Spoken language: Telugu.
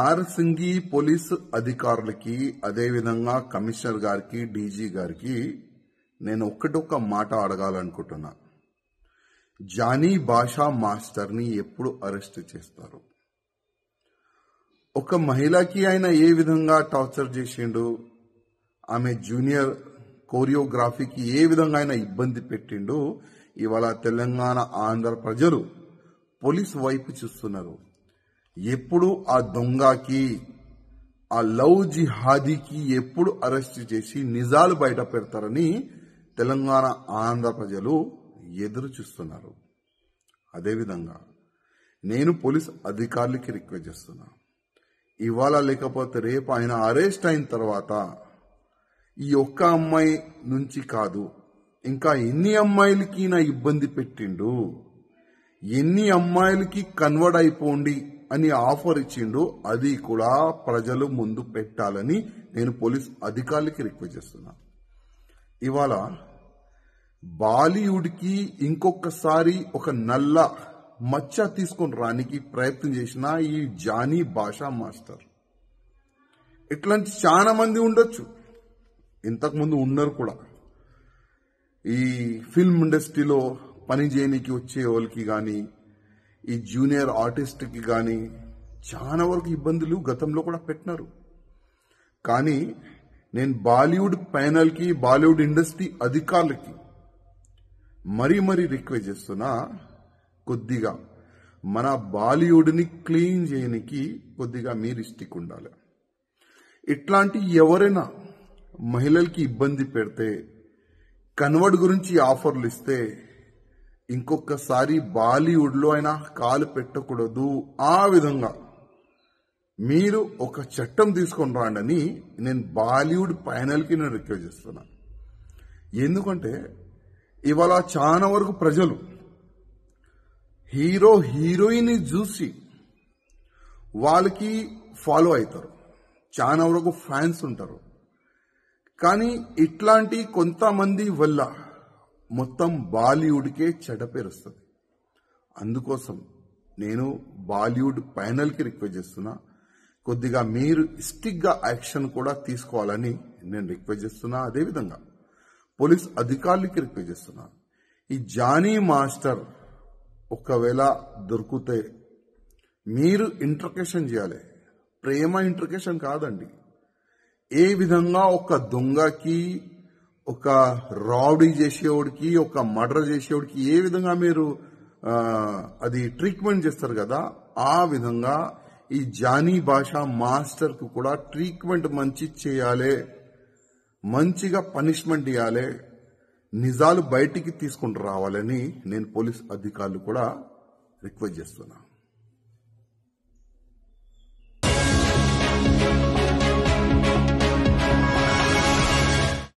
నార్సింగి పోలీసు అధికారులకి అదేవిధంగా కమిషనర్ గారికి డీజీ గారికి నేను ఒక్క మాట అడగాలనుకుంటున్నా. జానీ భాషా మాస్టర్ని ఎప్పుడు అరెస్ట్ చేస్తారు? ఒక మహిళకి ఆయన ఏ విధంగా టార్చర్ చేసిండు, ఆమె జూనియర్ కోరియోగ్రఫీకి ఏ విధంగా ఆయన ఇబ్బంది పెట్టిండు, ఇవాళ తెలంగాణ ఆంధ్ర ప్రజలు పోలీస్ వైపు చూస్తున్నారు. ఎప్పుడు ఆ దొంగకి, ఆ లవ్ జిహాదీకి ఎప్పుడు అరెస్ట్ చేసి నిజాలు బయట పెడతారని తెలంగాణ ఆంధ్ర ప్రజలు ఎదురు చూస్తున్నారు. అదేవిధంగా నేను పోలీస్ అధికారులకి రిక్వెస్ట్ చేస్తున్నా, ఇవాళ లేకపోతే రేపు ఆయన అరెస్ట్ అయిన తర్వాత ఈ ఒక్క అమ్మాయి నుంచి కాదు, ఇంకా ఎన్ని అమ్మాయిలకి నా ఇబ్బంది పెట్టిండు, ఎన్ని అమ్మాయిలకి కన్వర్ట్ అయిపోండి అని ఆఫర్ ఇచ్చిండు, అది కూడా ప్రజలు ముందు పెట్టాలని నేను పోలీస్ అధికారులకి రిక్వెస్ట్ చేస్తున్నా. ఇవాళ బాలీవుడ్కి ఇంకొకసారి ఒక నల్ల మచ్చ తీసుకొని రానికి ప్రయత్నం చేసిన ఈ జానీ భాషా మాస్టర్, ఇట్లాంటి చాలా మంది ఉండొచ్చు, ఇంతకుముందు ఉన్నారు కూడా. ఈ ఫిల్మ్ ఇండస్ట్రీలో పని చేయడానికి వచ్చే వాళ్ళకి కానీ, ఈ జూనియర్ ఆర్టిస్ట్కి కానీ చాలా వరకు ఇబ్బందులు గతంలో కూడా పెట్టినారు. కానీ నేను బాలీవుడ్ ప్యానల్కి, బాలీవుడ్ ఇండస్ట్రీ అధికారులకి మరీ రిక్వెస్ట్ చేస్తున్నా, కొద్దిగా మన బాలీవుడ్ని క్లీన్ చేయడానికి కొద్దిగా మీరు ఇష్టిక్ ఉండాలి. ఇట్లాంటి ఎవరైనా మహిళలకి ఇబ్బంది పెడితే, కన్వర్ట్ గురించి ఆఫర్లు ఇస్తే ఇంకొకసారి బాలీవుడ్లో అయినా కాలు పెట్టకూడదు. ఆ విధంగా మీరు ఒక చట్టం తీసుకొని రాండని నేను బాలీవుడ్ ప్యానల్కి నేను రిక్వెస్ట్ చేస్తున్నా. ఎందుకంటే ఇవాళ చాలా వరకు ప్రజలు హీరో హీరోయిన్ చూసి వాళ్ళకి ఫాలో అవుతారు, చాలా వరకు ఫ్యాన్స్ ఉంటారు. కానీ ఇట్లాంటి కొంతమంది వల్ల మొత్తం బాలీవుడ్కే చెడ్డ పేరు వస్తుంది. అందుకోసం నేను బాలీవుడ్ ప్యానల్కి రిక్వెస్ట్ చేస్తున్నా, కొద్దిగా మీరు స్టిక్గా యాక్షన్ కూడా తీసుకోవాలని నేను రిక్వెస్ట్ చేస్తున్నా. అదేవిధంగా పోలీస్ అధికారులకి రిక్వెస్ట్ చేస్తున్నా, ఈ జానీ మాస్టర్ ఒకవేళ దొరికితే మీరు ఇంట్రకేషన్ చేయాలి. ప్రేమ ఇంట్రకేషన్ కాదండి. ఏ విధంగా ఒక దొంగకి, ఒక రౌడీ చేసేవాడికి, ఒక మర్డర్ చేసేవాడికి ఏ విధంగా మీరు అది ట్రీట్మెంట్ చేస్తారు కదా, ఆ విధంగా ఈ జానీ భాషా మాస్టర్ కు కూడా ట్రీట్మెంట్ మంచి చేయాలి, మంచిగా పనిష్మెంట్ ఇవ్వాలి, నిజాలు బయటికి తీసుకుని రావాలని నేను పోలీస్ అధికారులు కూడా రిక్వెస్ట్ చేస్తున్నా.